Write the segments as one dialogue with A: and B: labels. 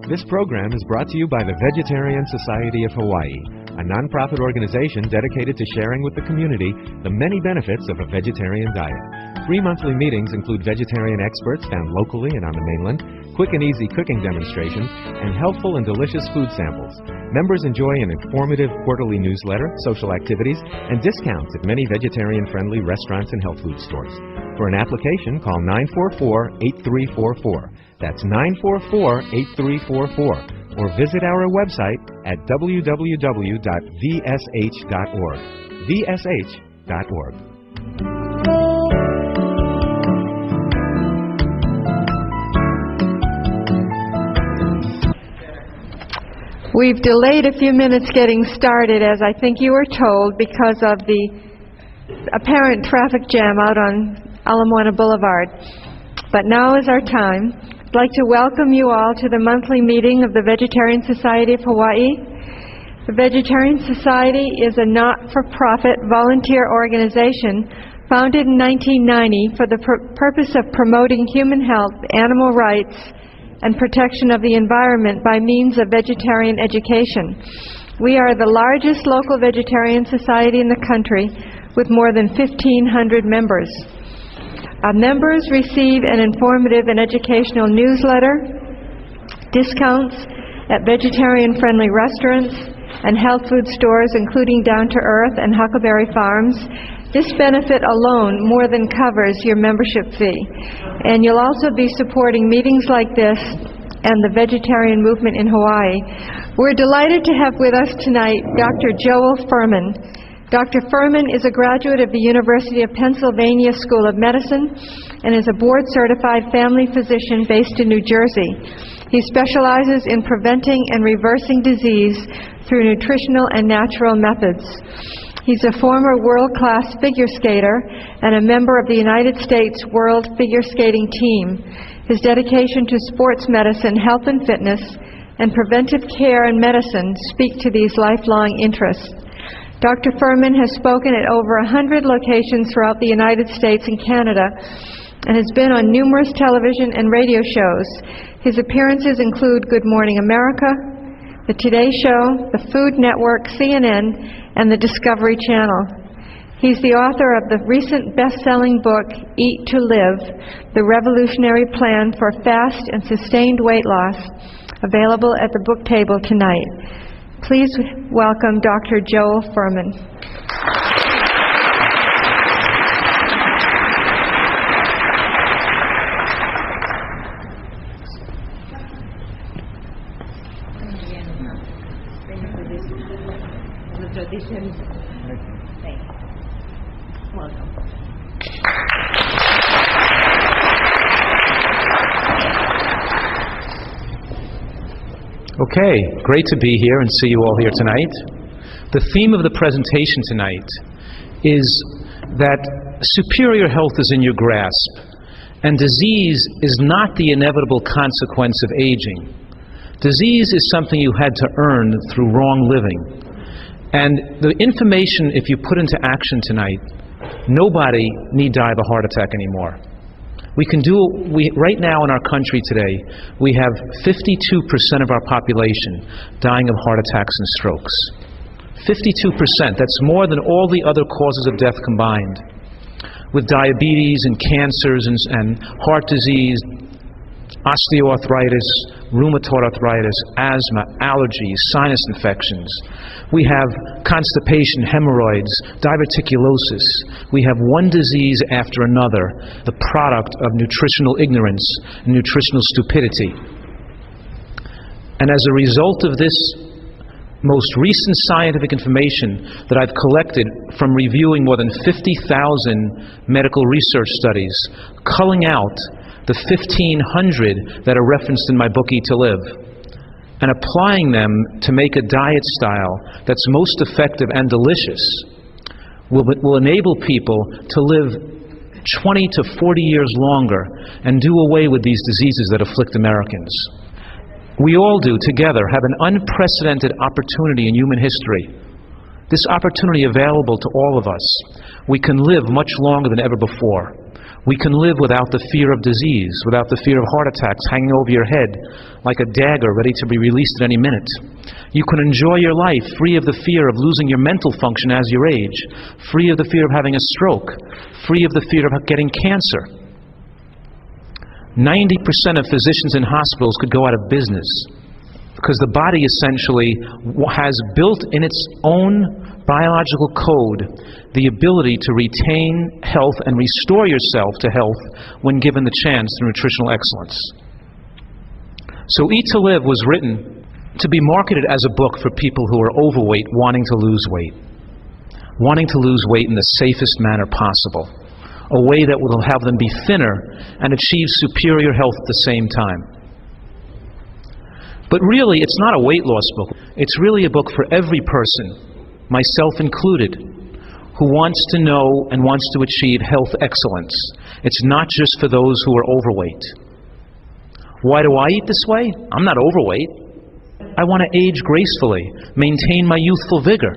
A: This program is brought to you by the Vegetarian Society of Hawaii, a nonprofit organization dedicated to sharing with the community the many benefits of a vegetarian diet. 3 monthly meetings include vegetarian experts found locally and on the mainland, quick and easy cooking demonstrations, and helpful and delicious food samples. Members enjoy an informative quarterly newsletter, social activities, and discounts at many vegetarian-friendly restaurants and health food stores. For an application, call 944-8344. That's 944-8344. Or visit our website at www.vsh.org. vsh.org.
B: We've delayed a few minutes getting started, as I think you were told, because of the apparent traffic jam out on Ala Moana Boulevard. But now is our time. I'd like to welcome you all to the monthly meeting of the Vegetarian Society of Hawaii. The Vegetarian Society is a not-for-profit volunteer organization founded in 1990 for the purpose of promoting human health, animal rights, and protection of the environment by means of vegetarian education. We are the largest local vegetarian society in the country with more than 1,500 members. Our members receive an informative and educational newsletter, discounts at vegetarian-friendly restaurants and health food stores, including Down to Earth and Huckleberry Farms. This benefit alone more than covers your membership fee. And you'll also be supporting meetings like this and the vegetarian movement in Hawaii. We're delighted to have with us tonight Dr. Joel Fuhrman. Dr. Fuhrman is a graduate of the University of Pennsylvania School of Medicine and is a board-certified family physician based in New Jersey. He specializes in preventing and reversing disease through nutritional and natural methods. He's a former world-class figure skater and a member of the United States World Figure Skating Team. His dedication to sports medicine, health and fitness, and preventive care and medicine speak to these lifelong interests. Dr. Fuhrman has spoken at over 100 locations throughout the United States and Canada and has been on numerous television and radio shows. His appearances include Good Morning America, The Today Show, the Food Network, CNN, and the Discovery Channel. He's the author of the recent best-selling book, Eat to Live, The Revolutionary Plan for Fast and Sustained Weight Loss, available at the book table tonight. Please welcome Dr. Joel Fuhrman.
C: Okay, great to be here and see you all here tonight. The theme of the presentation tonight is that superior health is in your grasp, and disease is not the inevitable consequence of aging. Disease is something you had to earn through wrong living. And the information, if you put into action tonight, nobody need die of a heart attack anymore. Right now in our country today, we have 52% of our population dying of heart attacks and strokes. 52%, that's more than all the other causes of death combined. With diabetes and cancers and heart disease, osteoarthritis, rheumatoid arthritis, asthma, allergies, sinus infections. We have constipation, hemorrhoids, diverticulosis. We have one disease after another, the product of nutritional ignorance and nutritional stupidity. And as a result of this most recent scientific information that I've collected from reviewing more than 50,000 medical research studies, culling out the 1,500 that are referenced in my book, Eat to Live, and applying them to make a diet style that's most effective and delicious, will enable people to live 20 to 40 years longer and do away with these diseases that afflict Americans. We all do, together, have an unprecedented opportunity in human history. This opportunity available to all of us. We can live much longer than ever before. We can live without the fear of disease, without the fear of heart attacks hanging over your head like a dagger ready to be released at any minute. You can enjoy your life free of the fear of losing your mental function as you age, free of the fear of having a stroke, free of the fear of getting cancer. 90% of physicians in hospitals could go out of business because the body essentially has built in its own biological code the ability to retain health and restore yourself to health when given the chance through nutritional excellence. So Eat to Live was written to be marketed as a book for people who are overweight wanting to lose weight. Wanting to lose weight in the safest manner possible. A way that will have them be thinner and achieve superior health at the same time. But really, it's not a weight loss book. It's really a book for every person, myself included, who wants to know and wants to achieve health excellence. It's not just for those who are overweight. Why do I eat this way? I'm not overweight. I want to age gracefully, maintain my youthful vigor.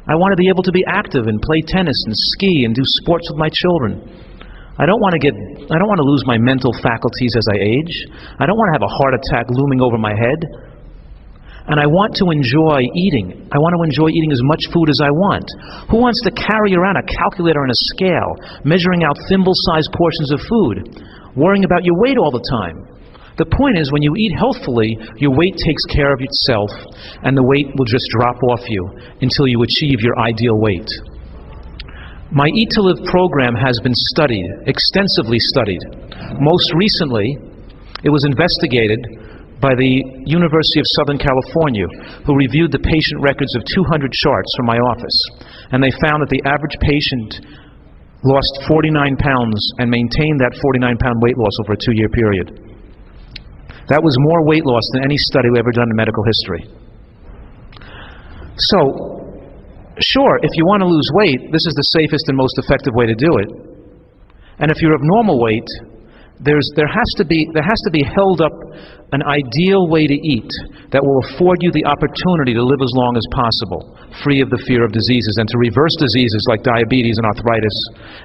C: I want to be able to be active and play tennis and ski and do sports with my children. I don't want to lose my mental faculties as I age. I don't want to have a heart attack looming over my head. And I want to enjoy eating. I want to enjoy eating as much food as I want. Who wants to carry around a calculator and a scale, measuring out thimble-sized portions of food, worrying about your weight all the time? The point is, when you eat healthfully, your weight takes care of itself, and the weight will just drop off you until you achieve your ideal weight. My Eat to Live program has been studied, extensively studied. Most recently, it was investigated by the University of Southern California, who reviewed the patient records of 200 charts from my office. And they found that the average patient lost 49 pounds and maintained that 49-pound weight loss over a 2-year period. That was more weight loss than any study we've ever done in medical history. So, sure, if you want to lose weight, this is the safest and most effective way to do it. And if you're of normal weight, there has to be held up an ideal way to eat that will afford you the opportunity to live as long as possible, free of the fear of diseases, and to reverse diseases like diabetes and arthritis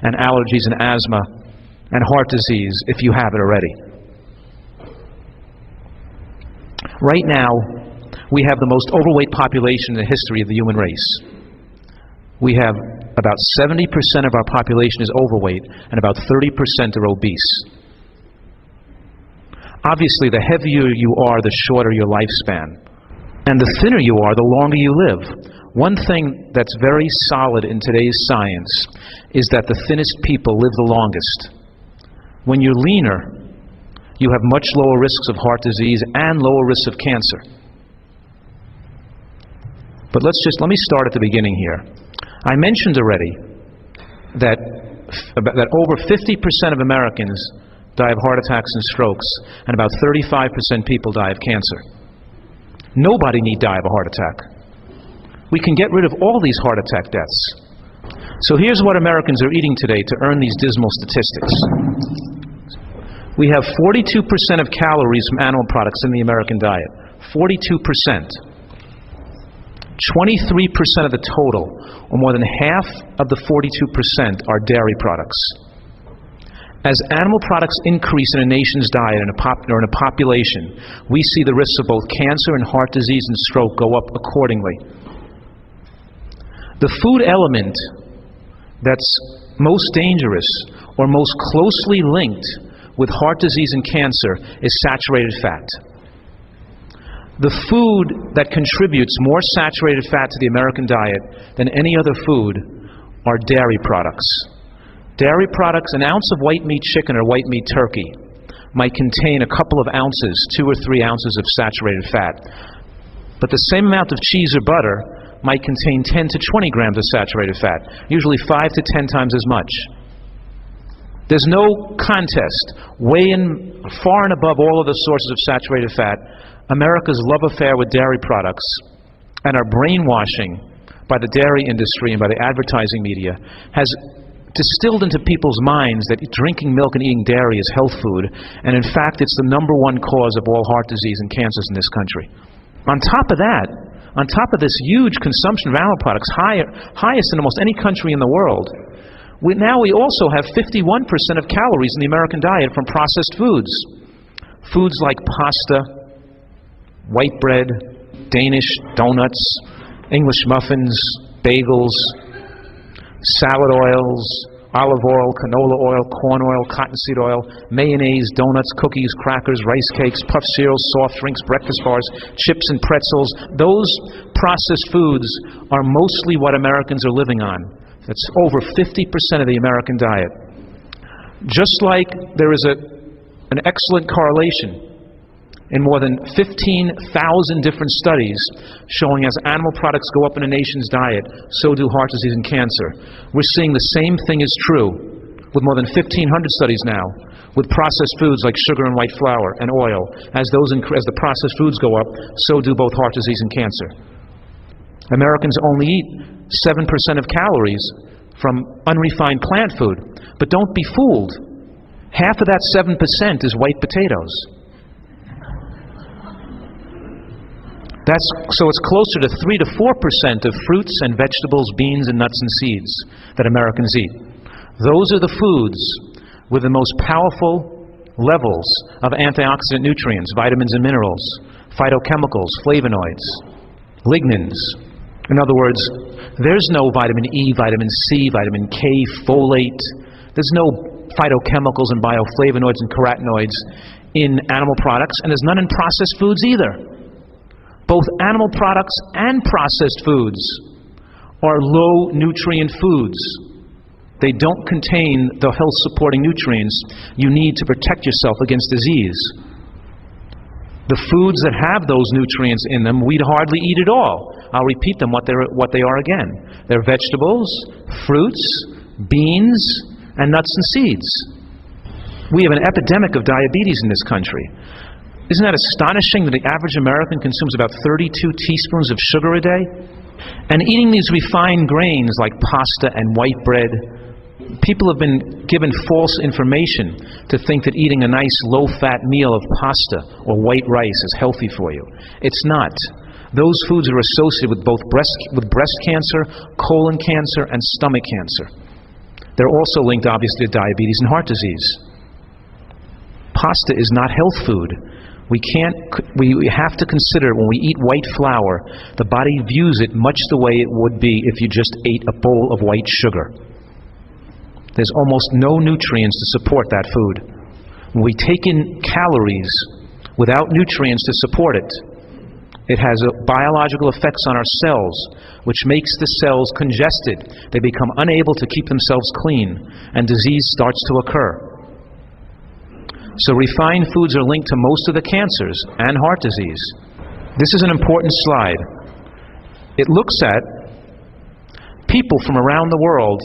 C: and allergies and asthma and heart disease if you have it already. Right now, we have the most overweight population in the history of the human race. We have about 70% of our population is overweight and about 30% are obese. Obviously, the heavier you are, the shorter your lifespan. And the thinner you are, the longer you live. One thing that's very solid in today's science is that the thinnest people live the longest. When you're leaner, you have much lower risks of heart disease and lower risks of cancer. But let me start at the beginning here. I mentioned already that over 50% of Americans die of heart attacks and strokes, and about 35% people die of cancer. Nobody need die of a heart attack. We can get rid of all these heart attack deaths. So here's what Americans are eating today to earn these dismal statistics. We have 42% of calories from animal products in the American diet. 42%. 23% of the total, or more than half of the 42%, are dairy products. As animal products increase in a nation's diet or in a population, we see the risks of both cancer and heart disease and stroke go up accordingly. The food element that's most dangerous or most closely linked with heart disease and cancer is saturated fat. The food that contributes more saturated fat to the American diet than any other food are dairy products. Dairy products, an ounce of white meat chicken or white meat turkey might contain a couple of ounces, 2 or 3 ounces of saturated fat. But the same amount of cheese or butter might contain 10 to 20 grams of saturated fat, usually 5 to 10 times as much. There's no contest. Way in, far and above all of the sources of saturated fat, America's love affair with dairy products and our brainwashing by the dairy industry and by the advertising media has distilled into people's minds that drinking milk and eating dairy is health food, and in fact it's the #1 cause of all heart disease and cancers in this country. On top of that, on top of this huge consumption of animal products, highest in almost any country in the world, Now we also have 51% of calories in the American diet from processed foods. Foods like pasta, white bread, Danish donuts, English muffins, bagels, salad oils, olive oil, canola oil, corn oil, cottonseed oil, mayonnaise, donuts, cookies, crackers, rice cakes, puffed cereals, soft drinks, breakfast bars, chips and pretzels. Those processed foods are mostly what Americans are living on. That's over 50% of the American diet. Just like there is an excellent correlation in more than 15,000 different studies showing as animal products go up in a nation's diet, so do heart disease and cancer. We're seeing the same thing is true with more than 1,500 studies now with processed foods like sugar and white flour and oil. As the processed foods go up, so do both heart disease and cancer. Americans only eat 7% of calories from unrefined plant food. But don't be fooled. Half of that 7% is white potatoes. So it's closer to 3 to 4% of fruits and vegetables, beans and nuts and seeds that Americans eat. Those are the foods with the most powerful levels of antioxidant nutrients, vitamins and minerals, phytochemicals, flavonoids, lignins. In other words, there's no vitamin E, vitamin C, vitamin K, folate. There's no phytochemicals and bioflavonoids and carotenoids in animal products, and there's none in processed foods either. Both animal products and processed foods are low nutrient foods. They don't contain the health supporting nutrients you need to protect yourself against disease. The foods that have those nutrients in them, we'd hardly eat at all. I'll repeat them what they are again. They're vegetables, fruits, beans, and nuts and seeds. We have an epidemic of diabetes in this country. Isn't that astonishing that the average American consumes about 32 teaspoons of sugar a day? And eating these refined grains like pasta and white bread, people have been given false information to think that eating a nice low-fat meal of pasta or white rice is healthy for you. It's not. Those foods are associated with both breast cancer, colon cancer, and stomach cancer. They're also linked, obviously, to diabetes and heart disease. Pasta is not health food. We have to consider when we eat white flour, the body views it much the way it would be if you just ate a bowl of white sugar. There's almost no nutrients to support that food. When we take in calories without nutrients to support it, it has biological effects on our cells, which makes the cells congested. They become unable to keep themselves clean, and disease starts to occur. So refined foods are linked to most of the cancers and heart disease. This is an important slide. It looks at people from around the world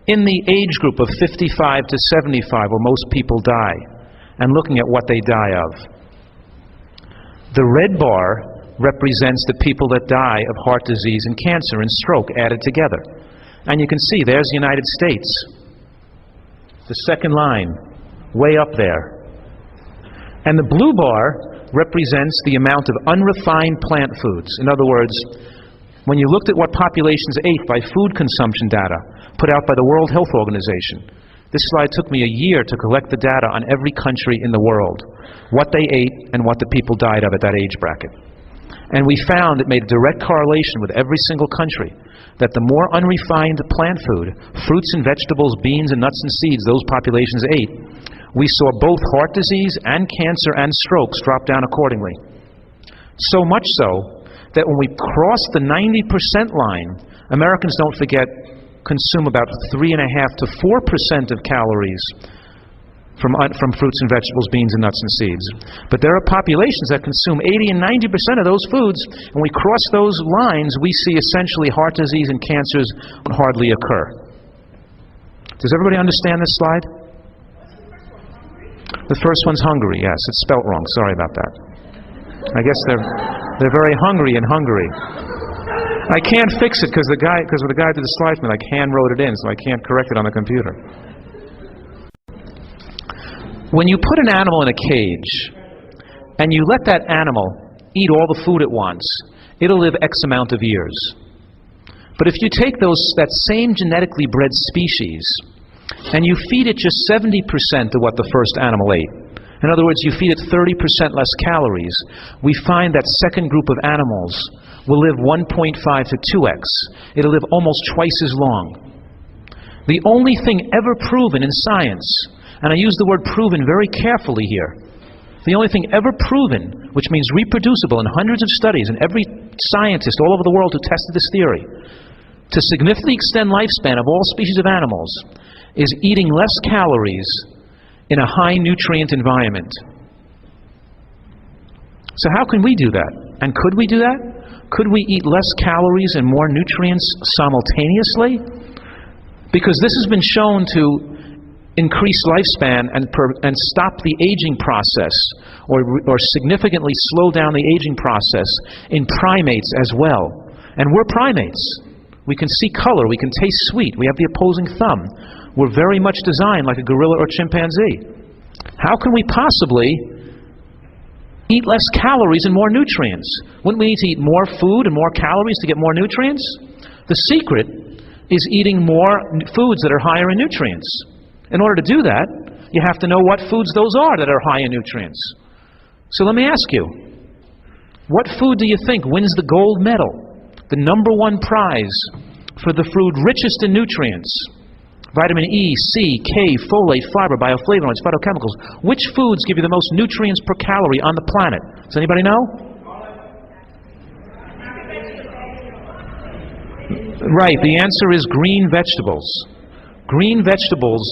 C: in the age group of 55 to 75, where most people die, and looking at what they die of. The red bar represents the people that die of heart disease and cancer and stroke added together. And you can see there's the United States. The second line, way up there. And the blue bar represents the amount of unrefined plant foods. In other words, when you looked at what populations ate by food consumption data put out by the World Health Organization, this slide took me a year to collect the data on every country in the world, what they ate and what the people died of at that age bracket. And we found it made a direct correlation with every single country, that the more unrefined plant food, fruits and vegetables, beans and nuts and seeds those populations ate, we saw both heart disease and cancer and strokes drop down accordingly. So much so that when we cross the 90% line, Americans, don't forget, consume about 3.5 to 4% of calories from fruits and vegetables, beans and nuts and seeds. But there are populations that consume 80 and 90% of those foods. When we cross those lines, we see essentially heart disease and cancers hardly occur. Does everybody understand this slide? The first one's Hungary, yes, it's spelt wrong, sorry about that. I guess they're very hungry in Hungary. I can't fix it because the guy did the slide for me, like hand wrote it in, so I can't correct it on the computer. When you put an animal in a cage and you let that animal eat all the food it wants, it'll live X amount of years. But if you take that same genetically bred species and you feed it just 70% of what the first animal ate, in other words, you feed it 30% less calories, we find that second group of animals will live 1.5 to 2x. It'll live almost twice as long. The only thing ever proven in science, and I use the word proven very carefully here, the only thing ever proven, which means reproducible in hundreds of studies, and every scientist all over the world who tested this theory, to significantly extend lifespan of all species of animals, is eating less calories in a high nutrient environment. So how can we do that? And could we do that? Could we eat less calories and more nutrients simultaneously? Because this has been shown to increase lifespan and stop the aging process, or significantly slow down the aging process in primates as well. And we're primates. We can see color, we can taste sweet, we have the opposing thumb. We're very much designed like a gorilla or chimpanzee. How can we possibly eat less calories and more nutrients? Wouldn't we need to eat more food and more calories to get more nutrients? The secret is eating more foods that are higher in nutrients. In order to do that, you have to know what foods those are that are high in nutrients. So let me ask you, what food do you think wins the gold medal, the #1 prize for the food richest in nutrients? Vitamin E, C, K, folate, fiber, bioflavonoids, phytochemicals. Which foods give you the most nutrients per calorie on the planet? Does anybody know? Right, the answer is green vegetables. Green vegetables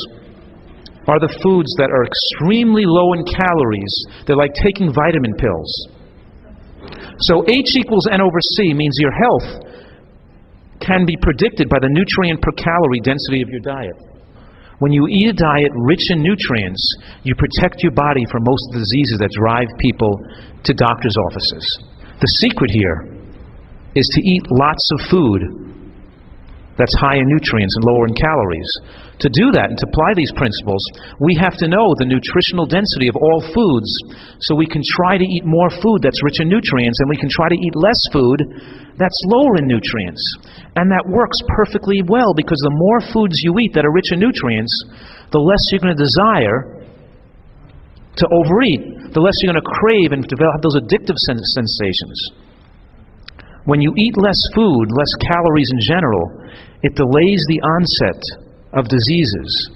C: are the foods that are extremely low in calories. They're like taking vitamin pills. So H equals N over C means your health can be predicted by the nutrient per calorie density of your diet. When you eat a diet rich in nutrients, you protect your body from most of the diseases that drive people to doctors' offices. The secret here is to eat lots of food that's high in nutrients and lower in calories. To do that and to apply these principles, we have to know the nutritional density of all foods, so we can try to eat more food that's rich in nutrients, and we can try to eat less food that's lower in nutrients. And that works perfectly well, because the more foods you eat that are rich in nutrients, the less you're going to desire to overeat, the less you're going to crave and develop those addictive sensations. When you eat less food, less calories in general, it delays the onset of diseases.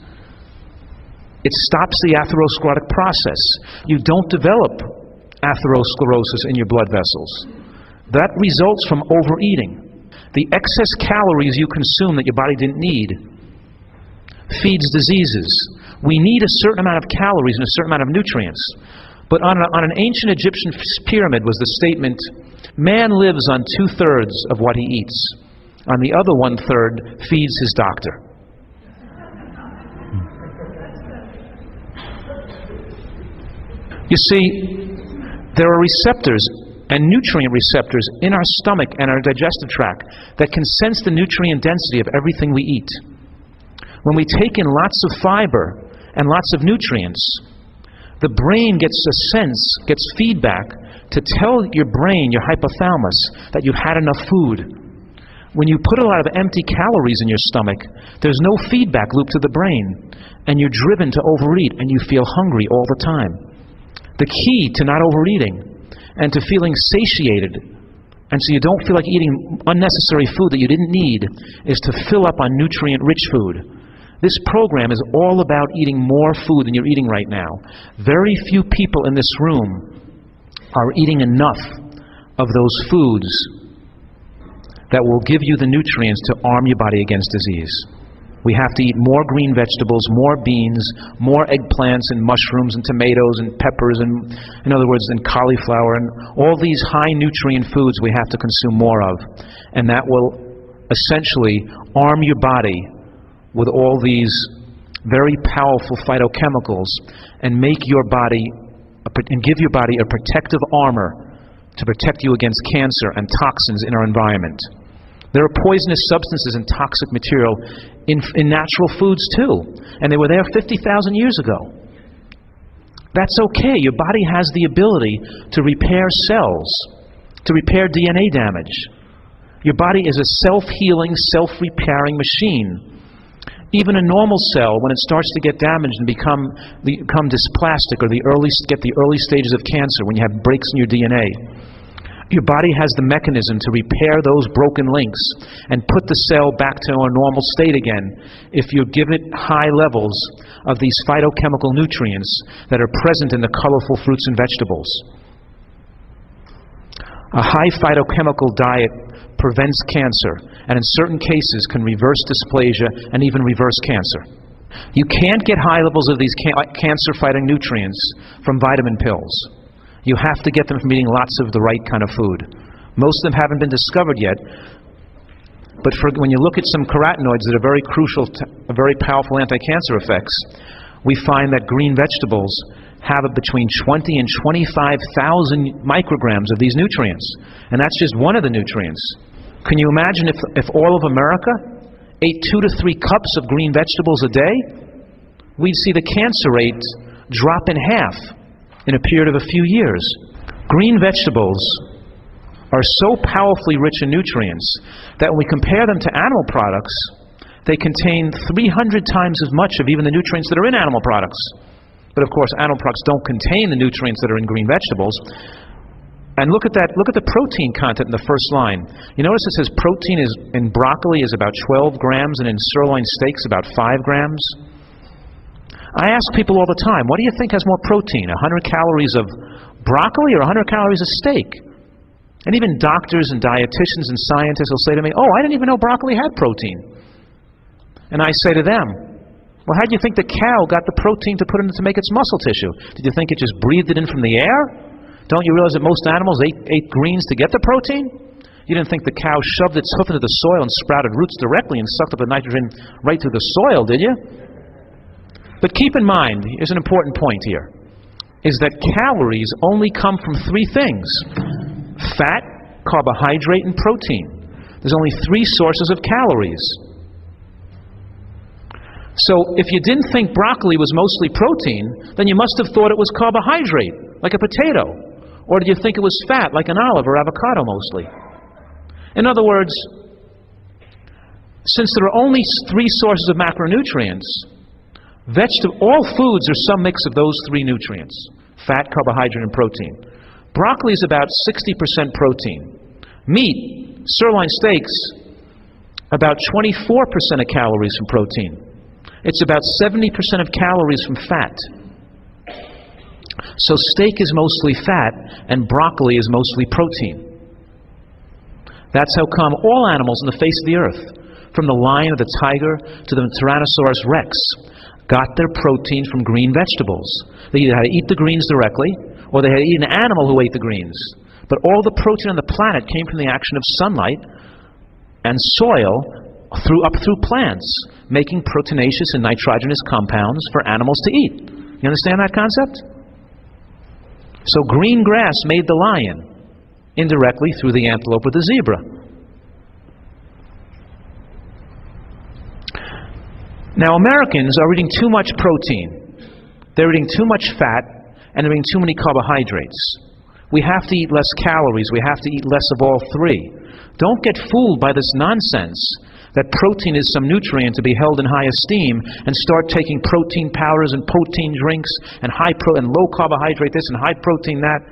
C: It stops the atherosclerotic process. You don't develop atherosclerosis in your blood vessels. That results from overeating. The excess calories you consume that your body didn't need feeds diseases. We need a certain amount of calories and a certain amount of nutrients. But on an ancient Egyptian pyramid was the statement, man lives on 2/3 of what he eats. On the other 1/3 feeds his doctor. You see, there are receptors and nutrient receptors in our stomach and our digestive tract that can sense the nutrient density of everything we eat. When we take in lots of fiber and lots of nutrients, the brain gets a sense, gets feedback to tell your brain, your hypothalamus, that you've had enough food. When you put a lot of empty calories in your stomach, there's no feedback loop to the brain, and you're driven to overeat, and you feel hungry all the time. The key to not overeating and to feeling satiated, and so you don't feel like eating unnecessary food that you didn't need, is to fill up on nutrient-rich food. This program is all about eating more food than you're eating right now. Very few people in this room are eating enough of those foods that will give you the nutrients to arm your body against disease. We have to eat more green vegetables, more beans, more eggplants and mushrooms and tomatoes and peppers, and in other words, and cauliflower, and all these high nutrient foods we have to consume more of. And that will essentially arm your body with all these very powerful phytochemicals and make your body and give your body a protective armor to protect you against cancer and toxins in our environment. There are poisonous substances and toxic material in natural foods too, and they were there 50,000 years ago. That's okay. Your body has the ability to repair cells, to repair DNA damage. Your body is a self-healing, self-repairing machine. Even a normal cell, when it starts to get damaged and become dysplastic, or get the early stages of cancer, when you have breaks in your DNA, your body has the mechanism to repair those broken links and put the cell back to a normal state again if you give it high levels of these phytochemical nutrients that are present in the colorful fruits and vegetables. A high phytochemical diet prevents cancer, and in certain cases can reverse dysplasia and even reverse cancer. You can't get high levels of these cancer-fighting nutrients from vitamin pills. You have to get them from eating lots of the right kind of food. Most of them haven't been discovered yet, but when you look at some carotenoids that are very crucial, very powerful anti-cancer effects, we find that green vegetables have between 20 and 25,000 micrograms of these nutrients. And that's just one of the nutrients. Can you imagine if all of America ate 2 to 3 cups of green vegetables a day? We'd see the cancer rate drop in half in a period of a few years. Green vegetables are so powerfully rich in nutrients that when we compare them to animal products, they contain 300 times as much of even the nutrients that are in animal products. But of course, animal products don't contain the nutrients that are in green vegetables. And look at the protein content in the first line. You notice it says protein in broccoli is about 12 grams and in sirloin steaks about 5 grams. I ask people all the time, what do you think has more protein, 100 calories of broccoli or 100 calories of steak? And even doctors and dietitians and scientists will say to me, oh, I didn't even know broccoli had protein. And I say to them, well, how do you think the cow got the protein to put in to make its muscle tissue? Did you think it just breathed it in from the air? Don't you realize that most animals ate greens to get the protein? You didn't think the cow shoved its hoof into the soil and sprouted roots directly and sucked up the nitrogen right through the soil, did you? But keep in mind, here's an important point here, is that calories only come from 3 things: fat, carbohydrate, and protein. There's only 3 sources of calories. So if you didn't think broccoli was mostly protein, then you must have thought it was carbohydrate, like a potato. Or did you think it was fat, like an olive or avocado mostly? In other words, since there are only 3 sources of macronutrients, all foods are some mix of those 3 nutrients: fat, carbohydrate, and protein. Broccoli is about 60% protein. Meat, sirloin steaks, about 24% of calories from protein. It's about 70% of calories from fat. So steak is mostly fat and broccoli is mostly protein. That's how come all animals on the face of the earth, from the lion or the tiger to the Tyrannosaurus rex, got their protein from green vegetables. They either had to eat the greens directly or they had to eat an animal who ate the greens. But all the protein on the planet came from the action of sunlight and soil up through plants, making proteinaceous and nitrogenous compounds for animals to eat. You understand that concept? So green grass made the lion, indirectly through the antelope or the zebra. Now Americans are eating too much protein, they're eating too much fat, and they're eating too many carbohydrates. We have to eat less calories, we have to eat less of all 3. Don't get fooled by this nonsense that protein is some nutrient to be held in high esteem and start taking protein powders and protein drinks and and low carbohydrate this and high protein that.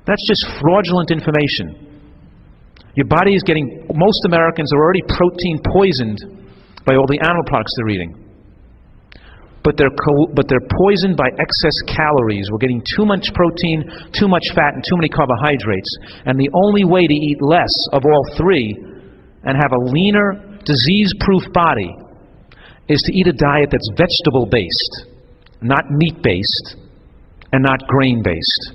C: That's just fraudulent information. Your body is most Americans are already protein poisoned by all the animal products they're eating. But they're poisoned by excess calories. We're getting too much protein, too much fat, and too many carbohydrates. And the only way to eat less of all 3 and have a leaner, disease-proof body is to eat a diet that's vegetable-based, not meat-based, and not grain-based.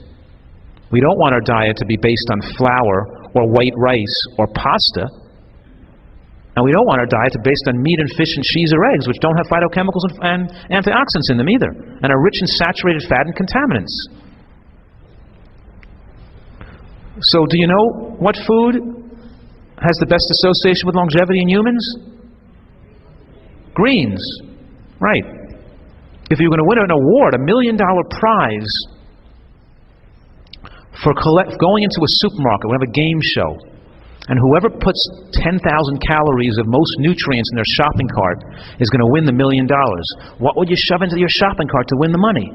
C: We don't want our diet to be based on flour or white rice or pasta. And we don't want our diet to be based on meat and fish and cheese or eggs, which don't have phytochemicals and antioxidants in them either, and are rich in saturated fat and contaminants. So do you know what food has the best association with longevity in humans? Greens. Right. If you're going to win an award, $1 million prize for going into a supermarket, we have a game show, And whoever puts 10,000 calories of most nutrients in their shopping cart is going to win the $1 million. What would you shove into your shopping cart to win the money?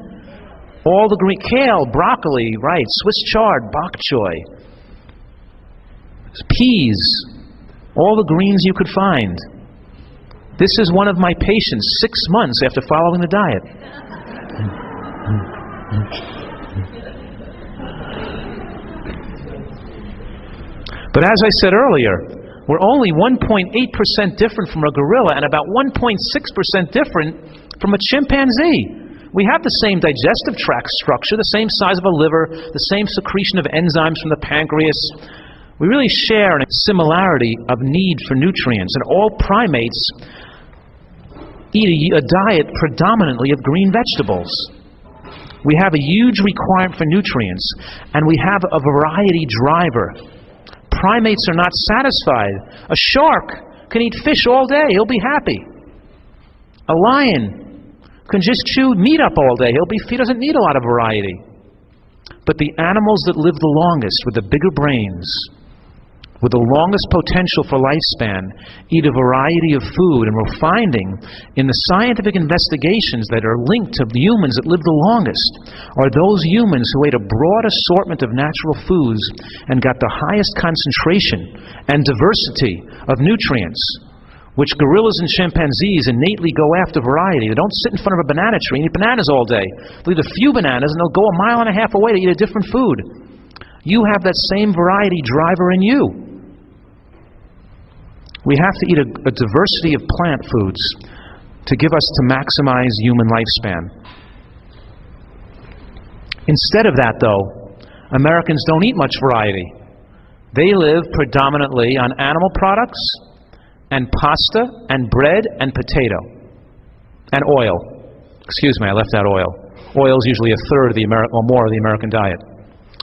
C: All the green, kale, broccoli, right, Swiss chard, bok choy, peas, all the greens you could find. This is one of my patients 6 months after following the diet. But as I said earlier, we're only 1.8% different from a gorilla and about 1.6% different from a chimpanzee. We have the same digestive tract structure, the same size of a liver, the same secretion of enzymes from the pancreas. We really share a similarity of need for nutrients, and all primates eat a diet predominantly of green vegetables. We have a huge requirement for nutrients, and we have a variety driver. Primates are not satisfied. A shark can eat fish all day, he'll be happy. A lion can just chew meat up all day, he doesn't need a lot of variety. But the animals that live the longest, with the bigger brains, with the longest potential for lifespan, eat a variety of food, and we're finding in the scientific investigations that are linked to humans that live the longest are those humans who ate a broad assortment of natural foods and got the highest concentration and diversity of nutrients, which gorillas and chimpanzees innately go after variety. They don't sit in front of a banana tree and eat bananas all day. They'll eat a few bananas and they'll go 1.5 miles away to eat a different food. You have that same variety driver in you. We have to eat a diversity of plant foods to give us to maximize human lifespan. Instead of that, though, Americans don't eat much variety. They live predominantly on animal products and pasta and bread and potato and oil. Excuse me, I left out oil. Oil is usually 1/3 of the or more of the American diet.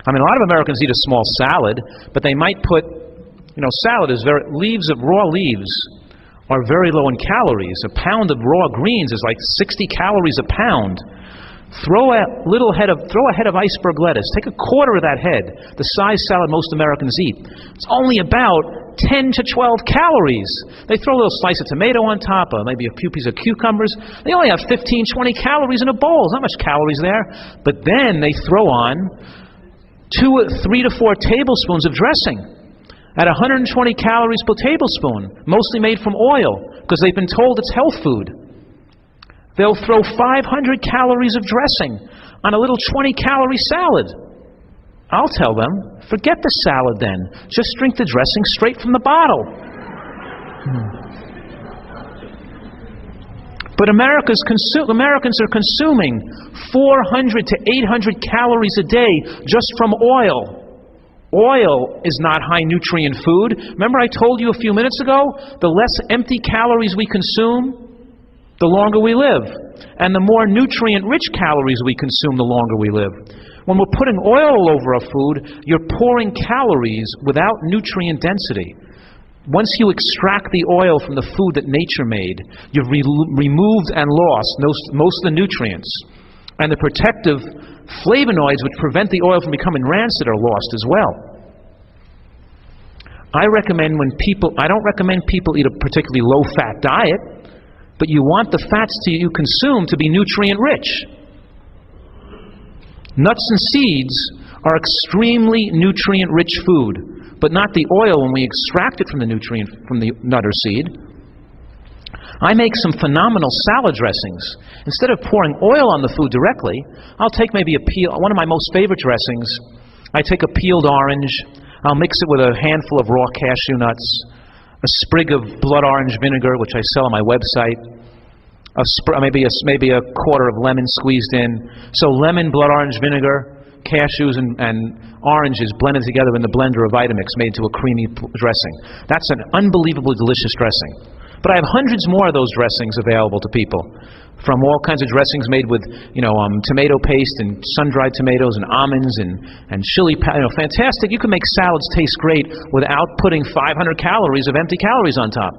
C: I mean, a lot of Americans eat a small salad, but they might put, salad is raw leaves are very low in calories. A pound of raw greens is like 60 calories a pound. Throw a head of iceberg lettuce. Take a quarter of that head, the size salad most Americans eat. It's only about 10 to 12 calories. They throw a little slice of tomato on top, maybe a few pieces of cucumbers. They only have 15, 20 calories in a bowl. There's not much calories there. But then they throw on 3 to 4 tablespoons of dressing at 120 calories per tablespoon, mostly made from oil, because they've been told it's health food. They'll throw 500 calories of dressing on a little 20-calorie salad. I'll tell them, forget the salad then. Just drink the dressing straight from the bottle. But Americans are consuming 400 to 800 calories a day just from oil. Oil is not high nutrient food. Remember I told you a few minutes ago, the less empty calories we consume, the longer we live. And the more nutrient-rich calories we consume, the longer we live. When we're putting oil all over our food, you're pouring calories without nutrient density. Once you extract the oil from the food that nature made, you've removed and lost most of the nutrients. And the protective flavonoids which prevent the oil from becoming rancid are lost as well. I don't recommend people eat a particularly low-fat diet, but you want the fats you consume to be nutrient-rich. Nuts and seeds are extremely nutrient-rich food, but not the oil when we extract it from the nut or seed. I make some phenomenal salad dressings. Instead of pouring oil on the food directly, I'll take maybe one of my most favorite dressings. I take a peeled orange, I'll mix it with a handful of raw cashew nuts, a sprig of blood orange vinegar, which I sell on my website, maybe a quarter of lemon squeezed in. So lemon, blood orange vinegar, cashews, and oranges blended together in the blender of Vitamix made into a creamy dressing. That's an unbelievably delicious dressing. But I have hundreds more of those dressings available to people, from all kinds of dressings made with, tomato paste and sun-dried tomatoes and almonds and chili powder. Fantastic. You can make salads taste great without putting 500 calories of empty calories on top.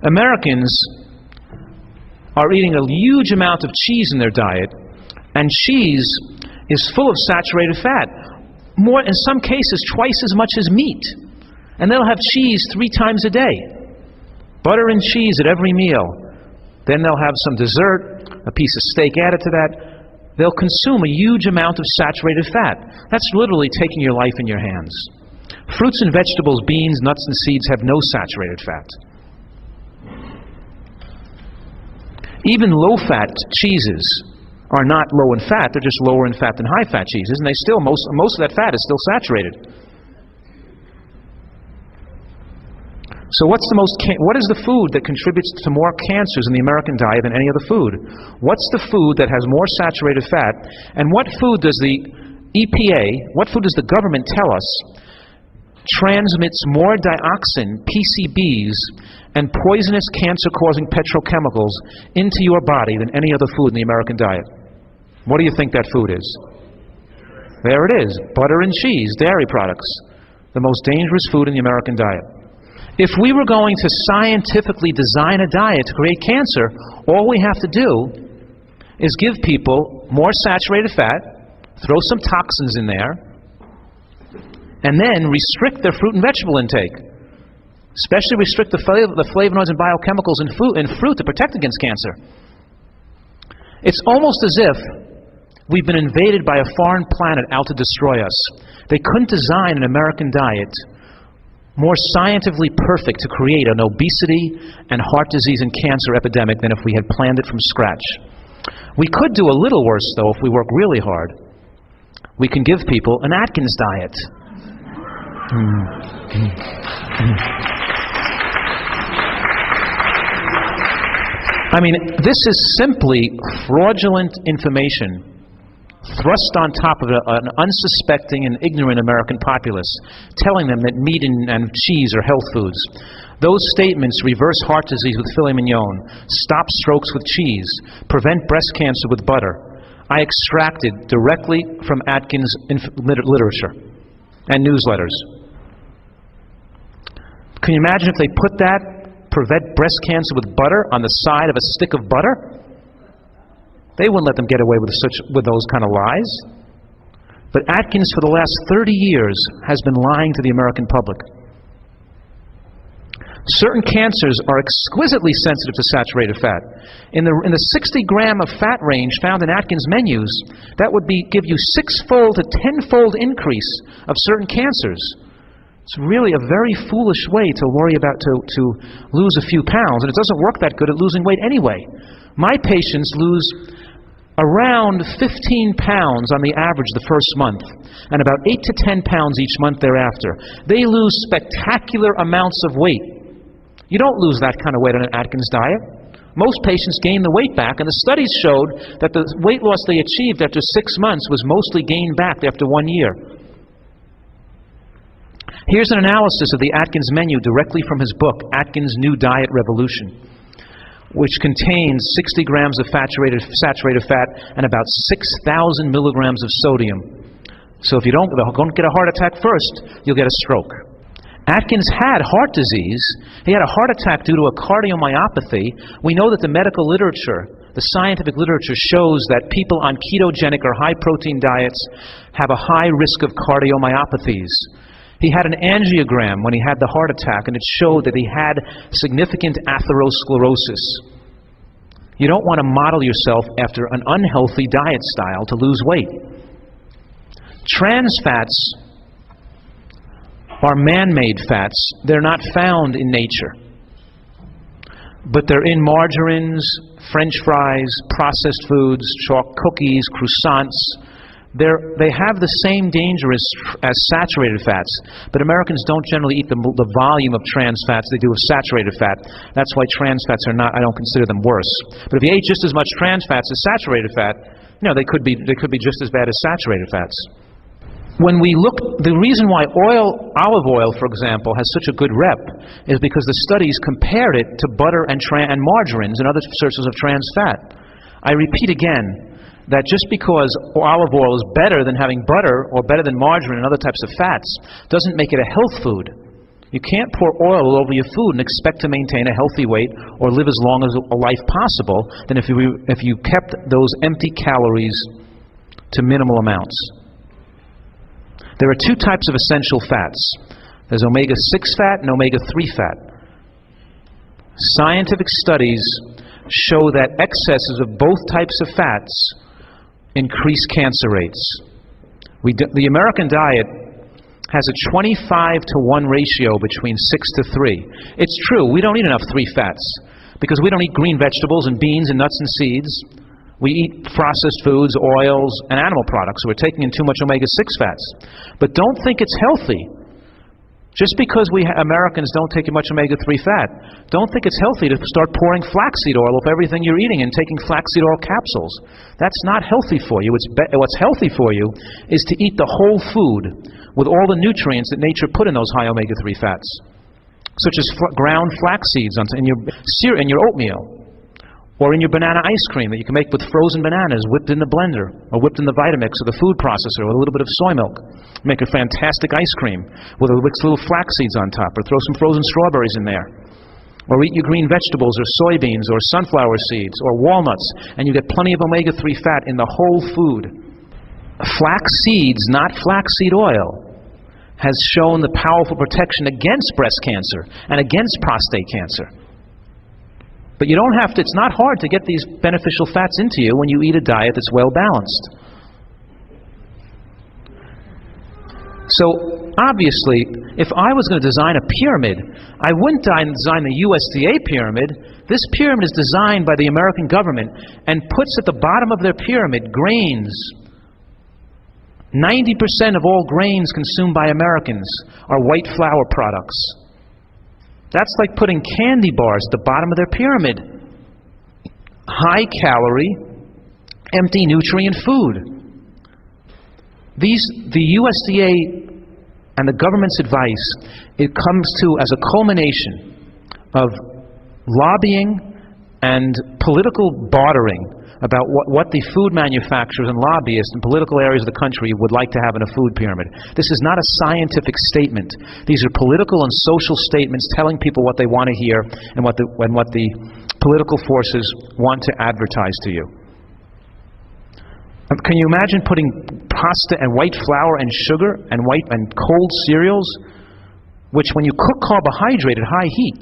C: Americans are eating a huge amount of cheese in their diet, and cheese is full of saturated fat. more, in some cases, twice as much as meat. And they'll have cheese 3 times a day. Butter and cheese at every meal. Then they'll have some dessert, a piece of steak added to that. They'll consume a huge amount of saturated fat. That's literally taking your life in your hands. Fruits and vegetables, beans, nuts, and seeds have no saturated fat. Even low-fat cheeses are not low in fat, they're just lower in fat than high-fat cheeses, and they still, most of that fat is still saturated. So what is the food that contributes to more cancers in the American diet than any other food? What's the food that has more saturated fat? And what food does the EPA, what food does the government tell us transmits more dioxin, PCBs, and poisonous cancer-causing petrochemicals into your body than any other food in the American diet? What do you think that food is? There it is, butter and cheese, dairy products, the most dangerous food in the American diet. If we were going to scientifically design a diet to create cancer, all we have to do is give people more saturated fat, throw some toxins in there, and then restrict their fruit and vegetable intake. Especially restrict the flavonoids and biochemicals in fruit to protect against cancer. It's almost as if we've been invaded by a foreign planet out to destroy us. They couldn't design an American diet more scientifically perfect to create an obesity and heart disease and cancer epidemic than if we had planned it from scratch. We could do a little worse, though, if we work really hard. We can give people an Atkins diet. I mean, this is simply fraudulent information thrust on top of an unsuspecting and ignorant American populace, telling them that meat and cheese are health foods. Those statements reverse heart disease with filet mignon, stop strokes with cheese, prevent breast cancer with butter. I extracted directly from Atkins literature and newsletters. Can you imagine if they put that, prevent breast cancer with butter, on the side of a stick of butter? They wouldn't let them get away with those kind of lies. But Atkins, for the last 30 years, has been lying to the American public. Certain cancers are exquisitely sensitive to saturated fat. In the 60 gram of fat range found in Atkins menus, that would give you 6-fold to 10-fold increase of certain cancers. It's really a very foolish way to worry about to lose a few pounds, and it doesn't work that good at losing weight anyway. My patients lose around 15 pounds on the average the first month, and about 8 to 10 pounds each month thereafter. They lose spectacular amounts of weight. You don't lose that kind of weight on an Atkins diet. Most patients gain the weight back, and the studies showed that the weight loss they achieved after 6 months was mostly gained back after 1 year. Here's an analysis of the Atkins menu directly from his book, Atkins' New Diet Revolution, which contains 60 grams of saturated fat and about 6,000 milligrams of sodium. So if you don't get a heart attack first, you'll get a stroke. Atkins had heart disease. He had a heart attack due to a cardiomyopathy. We know that the medical literature, the scientific literature, shows that people on ketogenic or high-protein diets have a high risk of cardiomyopathies. He had an angiogram when he had the heart attack, and it showed that he had significant atherosclerosis. You don't want to model yourself after an unhealthy diet style to lose weight. Trans fats are man-made fats. They're not found in nature. But they're in margarines, French fries, processed foods, chalk cookies, croissants. They have the same danger as saturated fats, but Americans don't generally eat the volume of trans fats they do of saturated fat. That's why trans fats are not, I don't consider them worse. But if you ate just as much trans fats as saturated fat, they could be just as bad as saturated fats. When we look, the reason why olive oil, for example, has such a good rep is because the studies compared it to butter and margarines and other sources of trans fat. I repeat again, that just because olive oil is better than having butter or better than margarine and other types of fats doesn't make it a health food. You can't pour oil all over your food and expect to maintain a healthy weight or live as long as a life possible than if you kept those empty calories to minimal amounts. There are two types of essential fats. There's omega-6 fat and omega-3 fat. Scientific studies show that excesses of both types of fats increase cancer rates. The American diet has a 25-to-1 ratio between 6 to 3. It's true, we don't eat enough 3 fats because we don't eat green vegetables and beans and nuts and seeds. We eat processed foods, oils, and animal products, so we're taking in too much omega-6 fats. But don't think it's healthy. Just because Americans don't take much omega-3 fat, don't think it's healthy to start pouring flaxseed oil over everything you're eating and taking flaxseed oil capsules. That's not healthy for you. What's healthy for you is to eat the whole food with all the nutrients that nature put in those high omega-3 fats, such as ground flax seeds in your oatmeal, or in your banana ice cream that you can make with frozen bananas whipped in the blender or whipped in the Vitamix or the food processor with a little bit of soy milk. Make a fantastic ice cream with little flax seeds on top, or throw some frozen strawberries in there. Or eat your green vegetables or soybeans or sunflower seeds or walnuts, and you get plenty of omega-3 fat in the whole food. Flax seeds, not flaxseed oil, has shown the powerful protection against breast cancer and against prostate cancer. But you don't have to, it's not hard to get these beneficial fats into you when you eat a diet that's well balanced. So obviously, if I was going to design a pyramid, I wouldn't design the USDA pyramid. This pyramid is designed by the American government and puts at the bottom of their pyramid grains. 90% of all grains consumed by Americans are white flour products. That's like putting candy bars at the bottom of their pyramid. High calorie, empty nutrient food. The USDA and the government's advice, it comes to as a culmination of lobbying and political bartering about what the food manufacturers and lobbyists in political areas of the country would like to have in a food pyramid. This is not a scientific statement. These are political and social statements telling people what they want to hear and what the political forces want to advertise to you. Can you imagine putting pasta and white flour and sugar and cold cereals, which when you cook carbohydrate at high heat,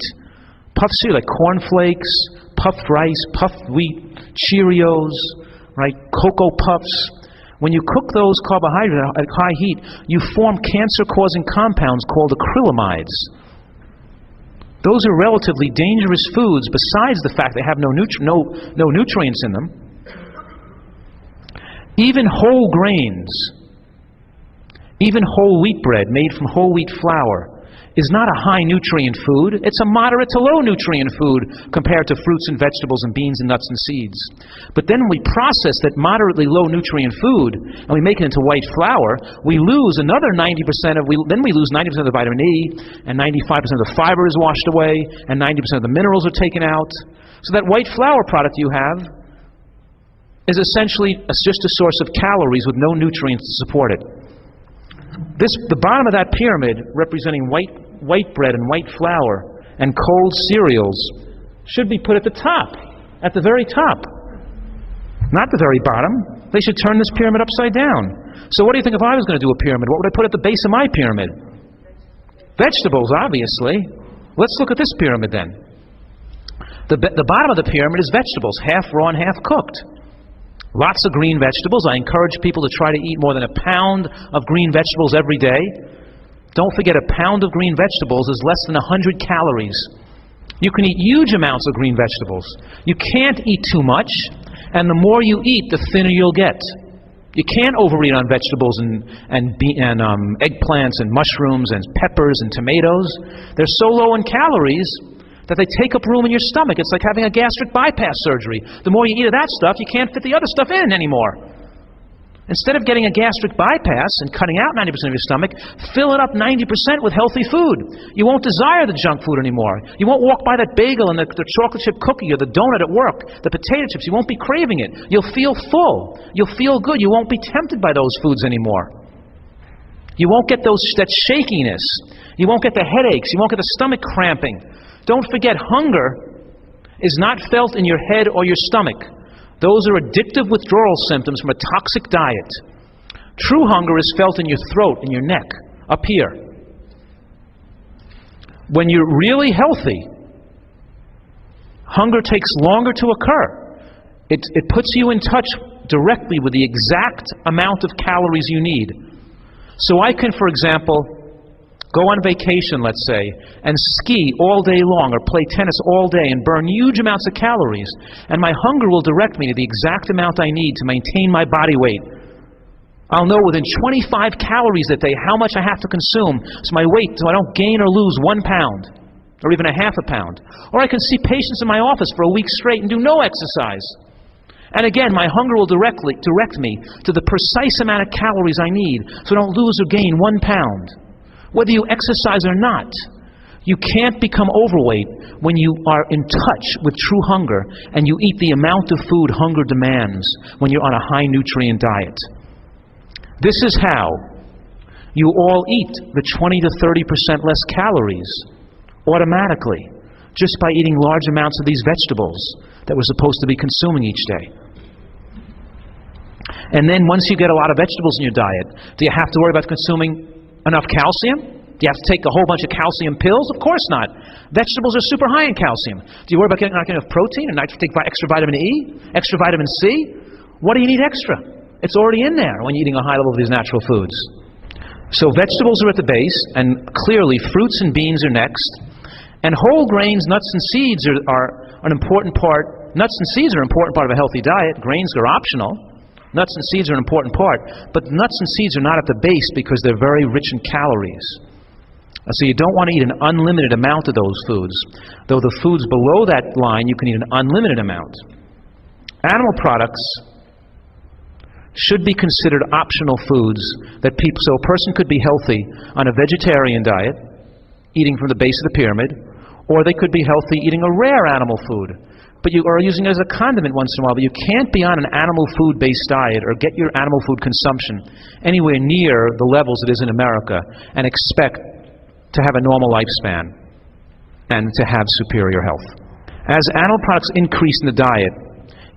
C: puffed cereal like cornflakes, puffed rice, puffed wheat, Cheerios, right, Cocoa Puffs. When you cook those carbohydrates at high heat, you form cancer-causing compounds called acrylamides. Those are relatively dangerous foods besides the fact they have no nutrients in them. Even whole grains, even whole wheat bread made from whole wheat flour is not a high nutrient food. It's a moderate to low nutrient food compared to fruits and vegetables and beans and nuts and seeds. But then when we process that moderately low nutrient food and we make it into white flour, we lose another 90% then we lose 90% of the vitamin E, and 95% of the fiber is washed away, and 90% of the minerals are taken out. So that white flour product you have is essentially just a source of calories with no nutrients to support it. The bottom of that pyramid, representing white bread and white flour and cold cereals, should be put at the top, at the very top, not the very bottom. They should turn this pyramid upside down. So what do you think if I was going to do a pyramid? What would I put at the base of my pyramid? Vegetables, obviously. Let's look at this pyramid then. The bottom of the pyramid is vegetables, half raw and half cooked. Lots of green vegetables. I encourage people to try to eat more than a pound of green vegetables every day. Don't forget, a pound of green vegetables is less than 100 calories. You can eat huge amounts of green vegetables. You can't eat too much, and the more you eat, the thinner you'll get. You can't overeat on vegetables and eggplants and mushrooms and peppers and tomatoes. They're so low in calories that they take up room in your stomach. It's like having a gastric bypass surgery. The more you eat of that stuff, you can't fit the other stuff in anymore. Instead of getting a gastric bypass and cutting out 90% of your stomach, fill it up 90% with healthy food. You won't desire the junk food anymore. You won't walk by that bagel and the chocolate chip cookie or the donut at work, the potato chips. You won't be craving it. You'll feel full. You'll feel good. You won't be tempted by those foods anymore. You won't get that shakiness. You won't get the headaches. You won't get the stomach cramping. Don't forget, hunger is not felt in your head or your stomach. Those are addictive withdrawal symptoms from a toxic diet. True hunger is felt in your throat, in your neck, up here. When you're really healthy, hunger takes longer to occur. It puts you in touch directly with the exact amount of calories you need. So I can, for example, go on vacation, let's say, and ski all day long or play tennis all day and burn huge amounts of calories, and my hunger will direct me to the exact amount I need to maintain my body weight. I'll know within 25 calories that day how much I have to consume so my weight, so I don't gain or lose 1 pound or even a half a pound. Or I can see patients in my office for a week straight and do no exercise. And again, my hunger will direct me to the precise amount of calories I need so I don't lose or gain 1 pound. Whether you exercise or not, you can't become overweight when you are in touch with true hunger and you eat the amount of food hunger demands when you're on a high nutrient diet. This is how you all eat the 20 to 30% less calories automatically just by eating large amounts of these vegetables that we're supposed to be consuming each day. And then once you get a lot of vegetables in your diet, do you have to worry about consuming enough calcium? Do you have to take a whole bunch of calcium pills? Of course not. Vegetables are super high in calcium. Do you worry about not getting enough protein and not take extra vitamin E, extra vitamin C? What do you need extra? It's already in there when you're eating a high level of these natural foods. So vegetables are at the base, and clearly fruits and beans are next. And whole grains, nuts and seeds are an important part. Nuts and seeds are an important part of a healthy diet. Grains are optional. Nuts and seeds are an important part. But nuts and seeds are not at the base because they're very rich in calories. So you don't want to eat an unlimited amount of those foods. Though the foods below that line, you can eat an unlimited amount. Animal products should be considered optional foods that so a person could be healthy on a vegetarian diet, eating from the base of the pyramid, or they could be healthy eating a rare animal food, but you are using it as a condiment once in a while. But you can't be on an animal food-based diet or get your animal food consumption anywhere near the levels it is in America and expect to have a normal lifespan and to have superior health. As animal products increase in the diet,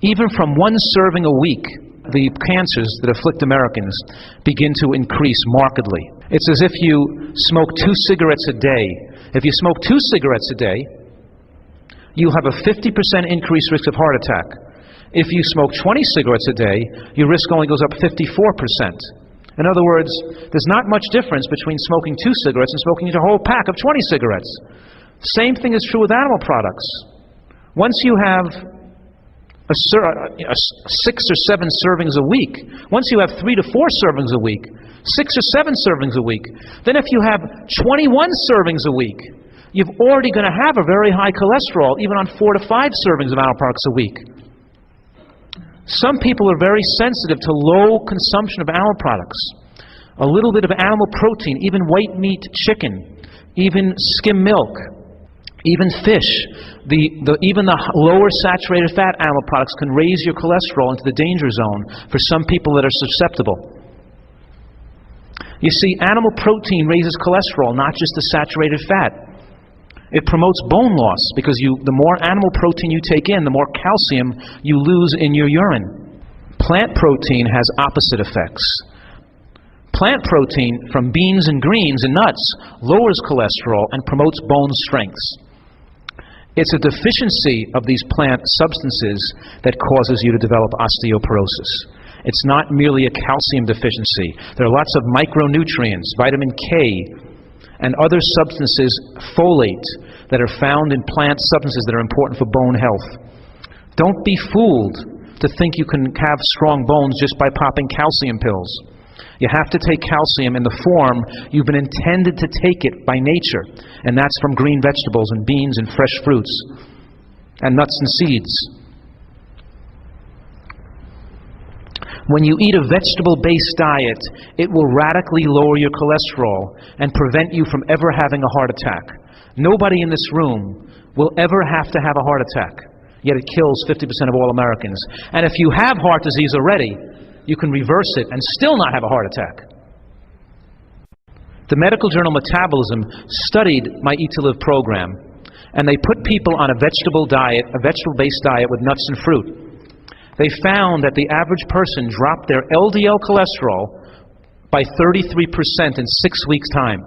C: even from 1 serving a week, the cancers that afflict Americans begin to increase markedly. It's as if you smoke 2 cigarettes a day. If you smoke 2 cigarettes a day, you have a 50% increased risk of heart attack. If you smoke 20 cigarettes a day, your risk only goes up 54%. In other words, there's not much difference between smoking 2 cigarettes and smoking a whole pack of 20 cigarettes. Same thing is true with animal products. Once you have 6 or 7 servings a week, once you have 3 to 4 servings a week, 6 or 7 servings a week, then if you have 21 servings a week, you're already going to have a very high cholesterol, even on 4 to 5 servings of animal products a week. Some people are very sensitive to low consumption of animal products. A little bit of animal protein, even white meat, chicken, even skim milk, even fish, even the lower saturated fat animal products can raise your cholesterol into the danger zone for some people that are susceptible. You see, animal protein raises cholesterol, not just the saturated fat. It promotes bone loss because the more animal protein you take in, the more calcium you lose in your urine. Plant protein has opposite effects. Plant protein from beans and greens and nuts lowers cholesterol and promotes bone strength. It's a deficiency of these plant substances that causes you to develop osteoporosis. It's not merely a calcium deficiency. There are lots of micronutrients, vitamin K, and other substances, folate, that are found in plant substances that are important for bone health. Don't be fooled to think you can have strong bones just by popping calcium pills. You have to take calcium in the form you've been intended to take it by nature, and that's from green vegetables and beans and fresh fruits and nuts and seeds. When you eat a vegetable-based diet, it will radically lower your cholesterol and prevent you from ever having a heart attack. Nobody in this room will ever have to have a heart attack, yet it kills 50% of all Americans. And if you have heart disease already, you can reverse it and still not have a heart attack. The medical journal Metabolism studied my Eat to Live program, and they put people on a vegetable diet, a vegetable-based diet with nuts and fruit. They found that the average person dropped their LDL cholesterol by 33% in 6 weeks' time.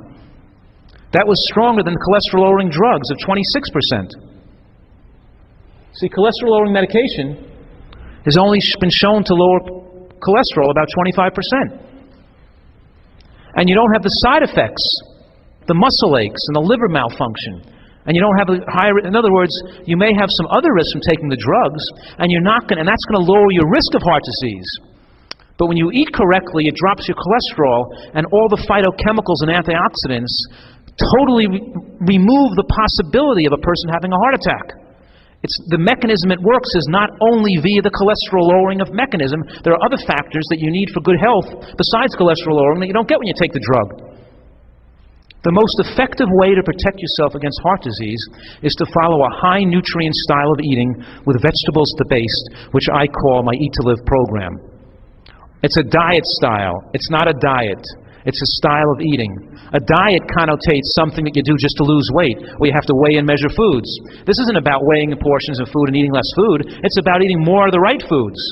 C: That was stronger than cholesterol-lowering drugs of 26%. See, cholesterol-lowering medication has only been shown to lower cholesterol about 25%. And you don't have the side effects, the muscle aches and the liver malfunction. And you don't have a higher, in other words, you may have some other risks from taking the drugs, and you're not going, and that's going to lower your risk of heart disease. But when you eat correctly, it drops your cholesterol, and all the phytochemicals and antioxidants totally remove the possibility of a person having a heart attack. The mechanism it works is not only via the cholesterol lowering of mechanism. There are other factors that you need for good health besides cholesterol lowering that you don't get when you take the drug. The most effective way to protect yourself against heart disease is to follow a high nutrient style of eating with vegetables to base, which I call my Eat to Live program. It's a diet style. It's not a diet. It's a style of eating. A diet connotates something that you do just to lose weight, where you have to weigh and measure foods. This isn't about weighing portions of food and eating less food. It's about eating more of the right foods.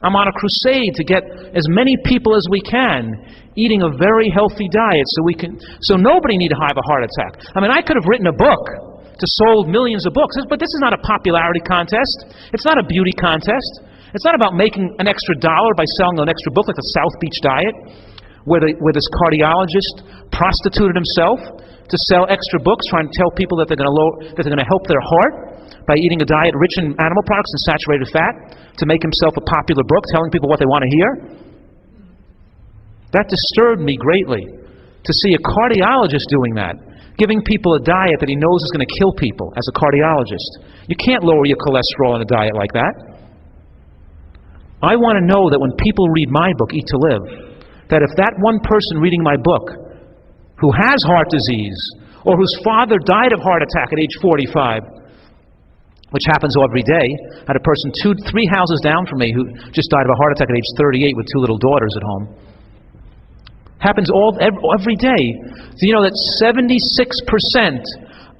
C: I'm on a crusade to get as many people as we can eating a very healthy diet so nobody need to have a heart attack. I mean, I could have written a book to sold millions of books, but this is not a popularity contest. It's not a beauty contest. It's not about making an extra dollar by selling an extra book like the South Beach Diet, where this cardiologist prostituted himself to sell extra books, trying to tell people that they're going to help their heart by eating a diet rich in animal products and saturated fat, to make himself a popular book, telling people what they want to hear. That disturbed me greatly, to see a cardiologist doing that, giving people a diet that he knows is going to kill people as a cardiologist. You can't lower your cholesterol in a diet like that. I want to know that when people read my book, Eat to Live, that if that one person reading my book who has heart disease, or whose father died of heart attack at age 45, which happens every day. I had a person 3 houses down from me who just died of a heart attack at age 38 with 2 little daughters at home. Happens every day. So you know that 76%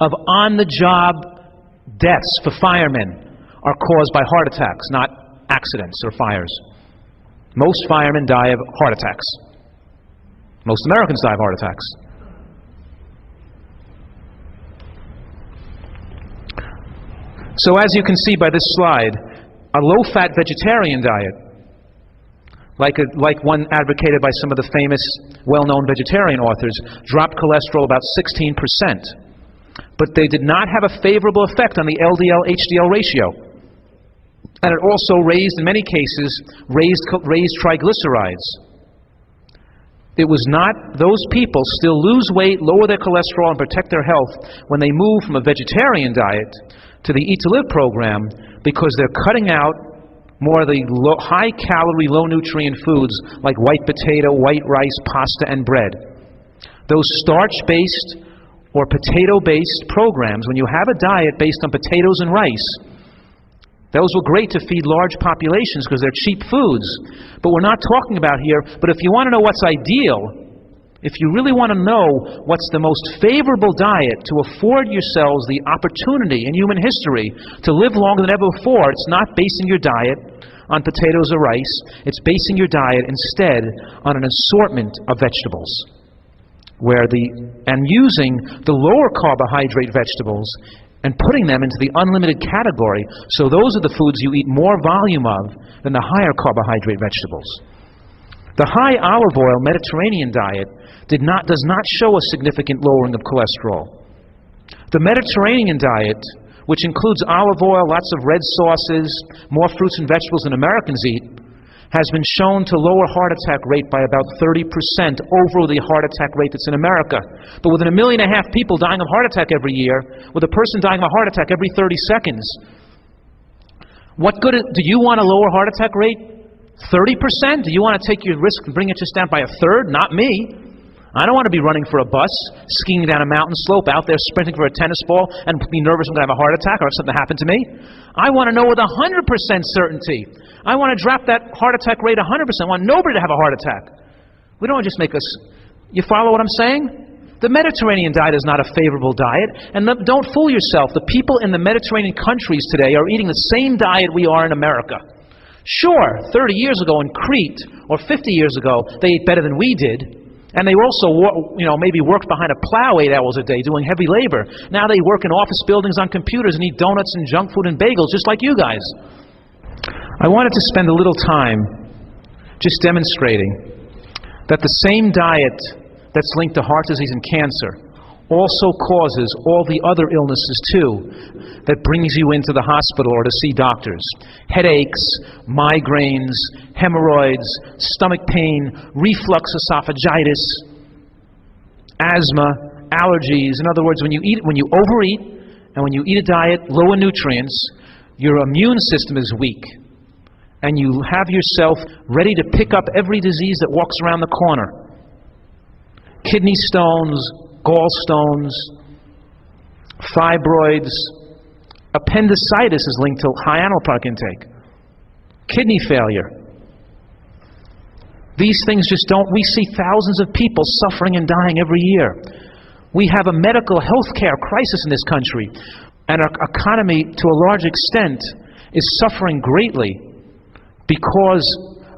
C: of on-the-job deaths for firemen are caused by heart attacks, not accidents or fires. Most firemen die of heart attacks. Most Americans die of heart attacks. So as you can see by this slide, a low-fat vegetarian diet, like one advocated by some of the famous, well-known vegetarian authors, dropped cholesterol about 16%. But they did not have a favorable effect on the LDL-HDL ratio. And it also raised, in many cases, raised triglycerides. It was not, those people still lose weight, lower their cholesterol, and protect their health when they move from a vegetarian diet to the Eat to Live program, because they're cutting out more of the high-calorie, low-nutrient foods like white potato, white rice, pasta, and bread. Those starch-based or potato-based programs, when you have a diet based on potatoes and rice, those were great to feed large populations because they're cheap foods. But we're not talking about here, but if you want to know what's ideal, if you really want to know what's the most favorable diet to afford yourselves the opportunity in human history to live longer than ever before, it's not basing your diet on potatoes or rice. It's basing your diet instead on an assortment of vegetables, and using the lower carbohydrate vegetables and putting them into the unlimited category. So those are the foods you eat more volume of than the higher carbohydrate vegetables. The high olive oil Mediterranean diet does not show a significant lowering of cholesterol. The Mediterranean diet, which includes olive oil, lots of red sauces, more fruits and vegetables than Americans eat, has been shown to lower heart attack rate by about 30% over the heart attack rate that's in America. But with 1.5 million people dying of heart attack every year, with a person dying of a heart attack every 30 seconds, what good do you want a lower heart attack rate? 30%? Do you want to take your risk and bring it just down by 1/3? Not me. I don't want to be running for a bus, skiing down a mountain slope, out there sprinting for a tennis ball, and be nervous I'm going to have a heart attack or if something happened to me. I want to know with 100% certainty. I want to drop that heart attack rate 100%. I want nobody to have a heart attack. We don't just make us... You follow what I'm saying? The Mediterranean diet is not a favorable diet, and don't fool yourself. The people in the Mediterranean countries today are eating the same diet we are in America. Sure, 30 years ago in Crete, or 50 years ago, they ate better than we did. And they also, maybe worked behind a plow 8 hours a day doing heavy labor. Now they work in office buildings on computers and eat donuts and junk food and bagels just like you guys. I wanted to spend a little time just demonstrating that the same diet that's linked to heart disease and cancer also causes all the other illnesses too that brings you into the hospital or to see doctors. Headaches, migraines, hemorrhoids, stomach pain, reflux esophagitis, asthma, allergies. In other words, when you overeat and when you eat a diet low in nutrients, your immune system is weak. And you have yourself ready to pick up every disease that walks around the corner. Kidney stones, gallstones, fibroids, appendicitis is linked to high animal product intake, kidney failure. These things just don't, we see thousands of people suffering and dying every year. We have a medical health care crisis in this country, and our economy, to a large extent, is suffering greatly because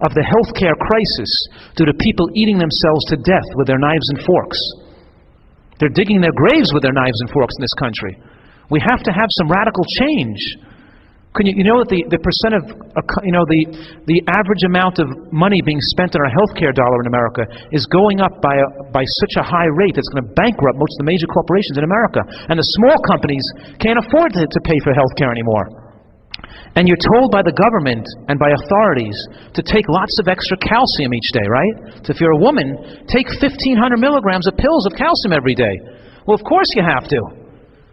C: of the health care crisis due to people eating themselves to death with their knives and forks. They're digging their graves with their knives and forks in this country. We have to have some radical change. You know that the percent of, the average amount of money being spent on our healthcare dollar in America is going up by such a high rate that's going to bankrupt most of the major corporations in America. And the small companies can't afford to pay for healthcare anymore. And you're told by the government and by authorities to take lots of extra calcium each day, right? So if you're a woman, take 1,500 milligrams of pills of calcium every day. Well, of course you have to.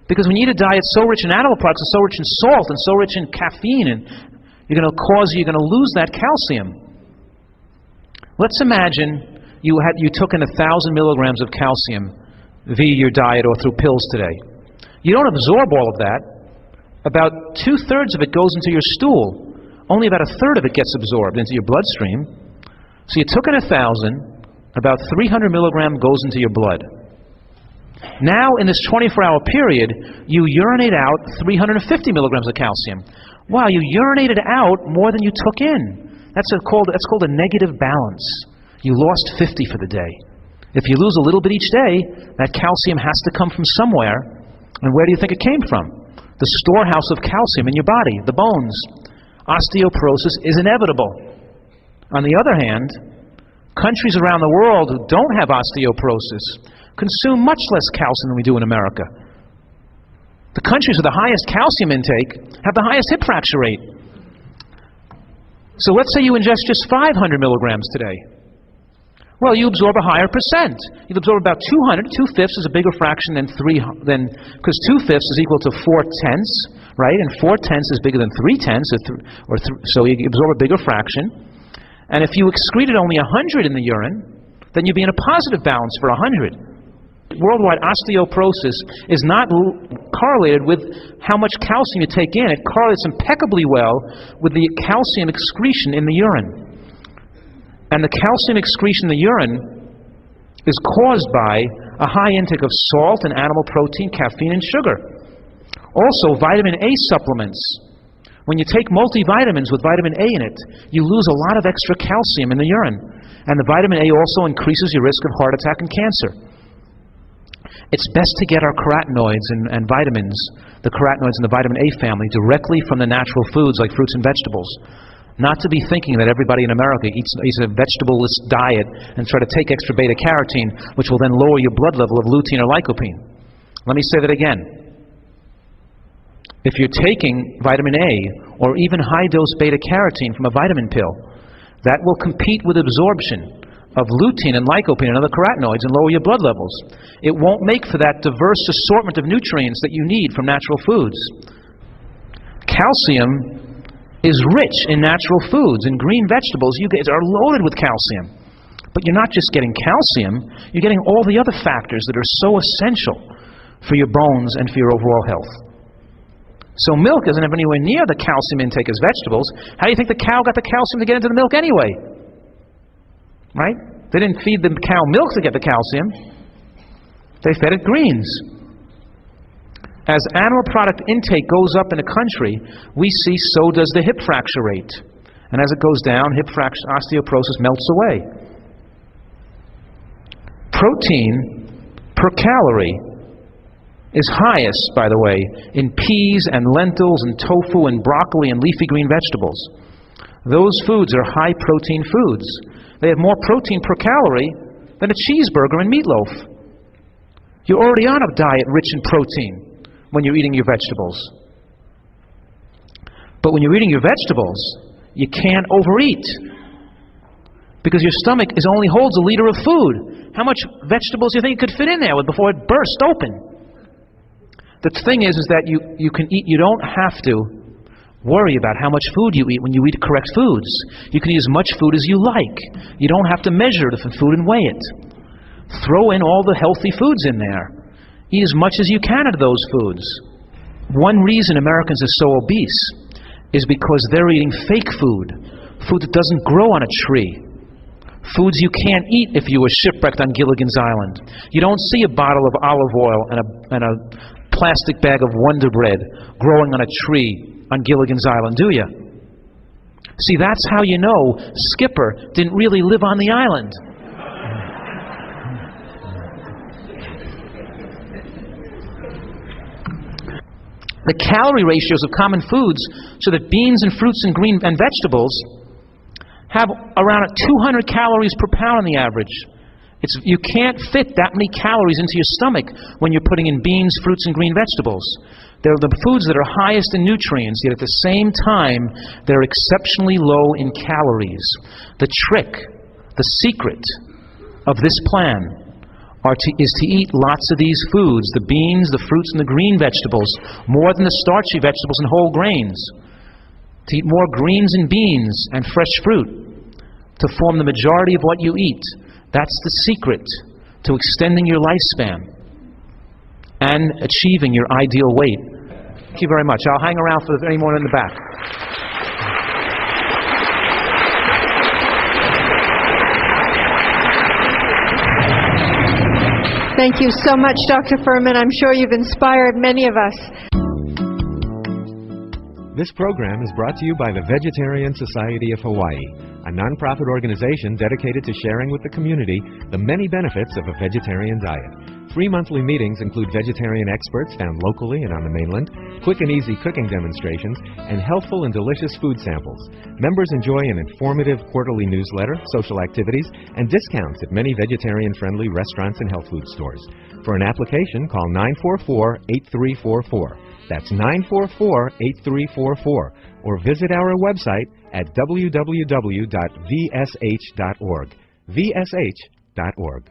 C: Because when you eat a diet so rich in animal products and so rich in salt and so rich in caffeine, and you're going to lose that calcium. Let's imagine you took in 1,000 milligrams of calcium via your diet or through pills today. You don't absorb all of that. About 2/3 of it goes into your stool. Only about 1/3 of it gets absorbed into your bloodstream. So you took in 1,000, about 300 milligram goes into your blood. Now, in this 24-hour period, you urinate out 350 milligrams of calcium. Wow, you urinated out more than you took in. That's called a negative balance. You lost 50 for the day. If you lose a little bit each day, that calcium has to come from somewhere. And where do you think it came from? The storehouse of calcium in your body, the bones. Osteoporosis is inevitable. On the other hand, countries around the world who don't have osteoporosis consume much less calcium than we do in America. The countries with the highest calcium intake have the highest hip fracture rate. So let's say you ingest just 500 milligrams today. Well, you absorb a higher percent. You absorb about 200. 2/5 is a bigger fraction than because 2/5 is equal to 4/10, right? And 4/10 is bigger than 3/10, so you absorb a bigger fraction. And if you excreted only 100 in the urine, then you'd be in a positive balance for 100. Worldwide osteoporosis is not correlated with how much calcium you take in. It correlates impeccably well with the calcium excretion in the urine. And the calcium excretion in the urine is caused by a high intake of salt and animal protein, caffeine, and sugar. Also, vitamin A supplements. When you take multivitamins with vitamin A in it, you lose a lot of extra calcium in the urine. And the vitamin A also increases your risk of heart attack and cancer. It's best to get our carotenoids and vitamins, the carotenoids in the vitamin A family, directly from the natural foods like fruits and vegetables. Not to be thinking that everybody in America eats a vegetable-less diet and try to take extra beta-carotene, which will then lower your blood level of lutein or lycopene. Let me say that again. If you're taking vitamin A or even high-dose beta-carotene from a vitamin pill, that will compete with absorption of lutein and lycopene and other carotenoids and lower your blood levels. It won't make for that diverse assortment of nutrients that you need from natural foods. Calcium is rich in natural foods, and green vegetables. You guys are loaded with calcium. But you're not just getting calcium, you're getting all the other factors that are so essential for your bones and for your overall health. So milk doesn't have anywhere near the calcium intake as vegetables. How do you think the cow got the calcium to get into the milk anyway? Right? They didn't feed the cow milk to get the calcium. They fed it greens. As animal product intake goes up in a country, we see so does the hip fracture rate. And as it goes down, hip fracture, osteoporosis melts away. Protein per calorie is highest, by the way, in peas and lentils and tofu and broccoli and leafy green vegetables. Those foods are high protein foods. They have more protein per calorie than a cheeseburger and meatloaf. You're already on a diet rich in protein when you're eating your vegetables. But when you're eating your vegetables, you can't overeat, because your stomach only holds a liter of food. How much vegetables do you think you could fit in there before it burst open? The thing is that you can eat. You don't have to worry about how much food you eat when you eat correct foods. You can eat as much food as you like. You don't have to measure the food and weigh it. Throw in all the healthy foods in there. Eat as much as you can of those foods. One reason Americans are so obese is because they're eating fake food. Food that doesn't grow on a tree. Foods you can't eat if you were shipwrecked on Gilligan's Island. You don't see a bottle of olive oil and a plastic bag of Wonder Bread growing on a tree on Gilligan's Island, do you? See, that's how you know Skipper didn't really live on the island. The calorie ratios of common foods, so that beans and fruits and green and vegetables have around 200 calories per pound on the average. You can't fit that many calories into your stomach when you're putting in beans, fruits, and green vegetables. They're the foods that are highest in nutrients, yet at the same time, they're exceptionally low in calories. The trick, the secret of this plan is to eat lots of these foods, the beans, the fruits, and the green vegetables, more than the starchy vegetables and whole grains. To eat more greens and beans and fresh fruit to form the majority of what you eat. That's the secret to extending your lifespan and achieving your ideal weight. Thank you very much. I'll hang around for anyone in the back.
B: Thank you so much, Dr. Fuhrman. I'm sure you've inspired many of us.
A: This program is brought to you by the Vegetarian Society of Hawaii, a nonprofit organization dedicated to sharing with the community the many benefits of a vegetarian diet. Free monthly meetings include vegetarian experts found locally and on the mainland, quick and easy cooking demonstrations, and healthful and delicious food samples. Members enjoy an informative quarterly newsletter, social activities, and discounts at many vegetarian-friendly restaurants and health food stores. For an application, call 944-8344. That's 944-8344, or visit our website at www.vsh.org. vsh.org.